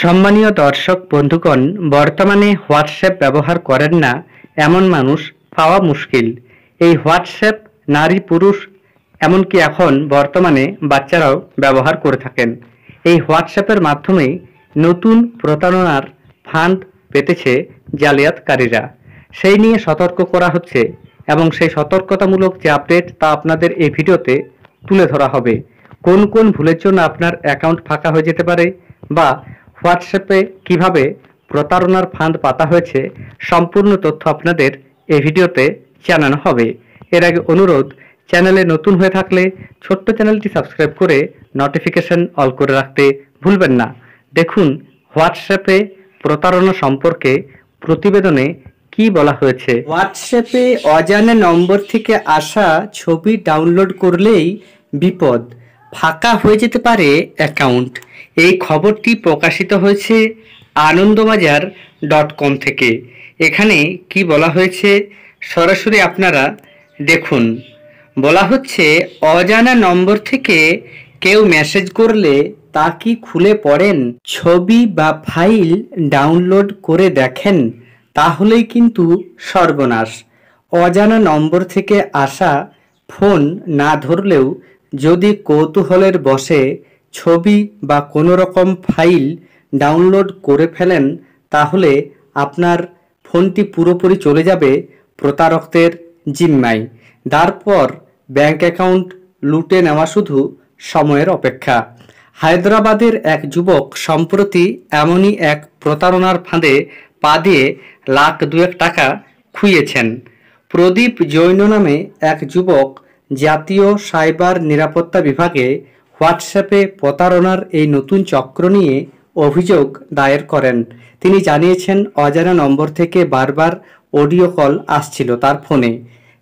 সম্মানীয় দর্শক বন্ধুগণ, বর্তমানে হোয়াটসঅ্যাপ ব্যবহার করেন না এমন মানুষ পাওয়া মুশকিল। এই হোয়াটসঅ্যাপ নারী পুরুষ এমনকি এখন বর্তমানে বাচ্চারাও ব্যবহার করে থাকেন। এই হোয়াটসঅ্যাপের মাধ্যমেই নতুন প্রতারণার ফান্ড পেতেছে জালিয়াতকারীরা। সেই নিয়ে সতর্ক করা হচ্ছে এবং সেই সতর্কতামূলক যে আপডেট তা আপনাদের এই ভিডিওতে তুলে ধরা হবে। কোন কোন ভুলের জন্য আপনার অ্যাকাউন্ট ফাঁকা হয়ে যেতে পারে বা হোয়াটসঅ্যাপে কিভাবে প্রতারণার ফাঁদ পাতা হয়েছে, সম্পূর্ণ তথ্য আপনাদের এই ভিডিওতে জানানো হবে। এর আগে অনুরোধ, চ্যানেলে নতুন হয়ে থাকলে ছোট্ট চ্যানেলটি সাবস্ক্রাইব করে নোটিফিকেশন অল করে রাখতে ভুলবেন না। দেখুন হোয়াটসঅ্যাপে প্রতারণা সম্পর্কে প্রতিবেদনে কি বলা হয়েছে। হোয়াটসঅ্যাপে অজানা নম্বর থেকে আসা ছবি ডাউনলোড করলেই বিপদ, ফাঁকা হয়ে যেতে পারে অ্যাকাউন্ট। এই খবরটি প্রকাশিত হয়েছে আনন্দবাজার.com থেকে। এখানে কি বলা হয়েছে সরাসরি আপনারা দেখুন। বলা হচ্ছে, অজানা নম্বর থেকে কেউ মেসেজ করলে তা কি খুলে পড়েন, ছবি বা ফাইল ডাউনলোড করে দেখেন, তাহলেই কিন্তু সর্বনাশ। অজানা নম্বর থেকে আসা ফোন না ধরলেও যদি কৌতূহলের বশে ছবি বা কোনো রকম ফাইল ডাউনলোড করে ফেলেন, তাহলে আপনার ফোনটি পুরোপুরি চলে যাবে প্রতারকদের জিম্মায়। তারপর ব্যাংক অ্যাকাউন্ট লুটে নেওয়া শুধু সময়ের অপেক্ষা। হায়দ্রাবাদের এক যুবক সম্প্রতি এমনই এক প্রতারণার ফাঁদে পা দিয়ে লাখ দুয়েক টাকা খুইয়েছেন। প্রদীপ জৈন নামে এক যুবক জাতীয় সাইবার নিরাপত্তা বিভাগে হোয়াটসঅ্যাপে প্রতারণার এই নতুন চক্র নিয়ে অভিযোগ দায়ের করেন। তিনি জানিয়েছেন, অজানা নম্বর থেকে বারবার অডিও কল আসছিল তার ফোনে।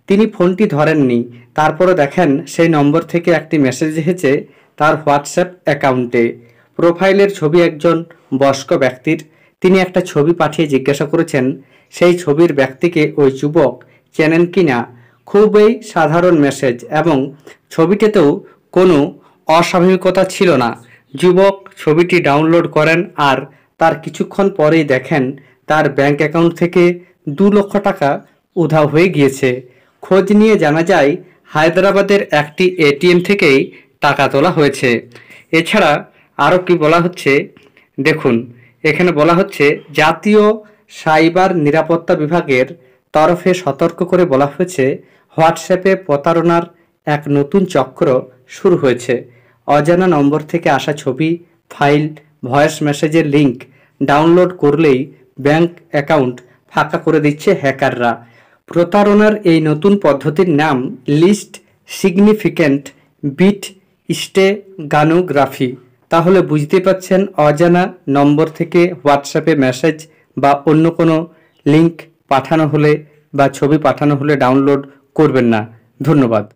তিনি ফোনটি ধরেননি। তারপরে দেখেন সেই নম্বর থেকে একটি মেসেজ এসেছে তার হোয়াটসঅ্যাপ অ্যাকাউন্টে। প্রোফাইলের ছবি একজন বয়স্ক ব্যক্তির। তিনি একটা ছবি পাঠিয়ে জিজ্ঞাসা করেছেন সেই ছবির ব্যক্তিকে ওই যুবক চেনেন কি না। খুবই সাধারণ মেসেজ এবং ছবিটিতেও কোনো অস্বাভাবিকতা ছিল না। যুবক ছবিটি ডাউনলোড করেন আর তার কিছুক্ষণ পরেই দেখেন তার ব্যাংক অ্যাকাউন্ট থেকে 2 লক্ষ টাকা উধাও হয়ে গিয়েছে। খোঁজ নিয়ে জানা যায় হায়দ্রাবাদের একটি এটিএম থেকেই টাকা তোলা হয়েছে। এছাড়া আরও কি বলা হচ্ছে দেখুন। এখানে বলা হচ্ছে, জাতীয় সাইবার নিরাপত্তা বিভাগের তরফে সতর্ক করে বলা হয়েছে, হোয়াটসঅ্যাপে প্রতারণার এক নতুন চক্র শুরু হয়েছে। অজানা নম্বর থেকে আসা ছবি, ফাইল, ভয়েস মেসেজের লিঙ্ক ডাউনলোড করলেই ব্যাংক অ্যাকাউন্ট ফাঁকা করে দিচ্ছে হ্যাকাররা। প্রতারণার এই নতুন পদ্ধতির নাম লিস্ট সিগনিফিক্যান্ট বিট স্টেগানোগ্রাফি। তাহলে বুঝতে পাচ্ছেন, অজানা নম্বর থেকে হোয়াটসঅ্যাপে মেসেজ বা অন্য কোনো লিঙ্ক পাঠানো হলে বা ছবি পাঠানো হলে ডাউনলোড করবেন না। ধন্যবাদ।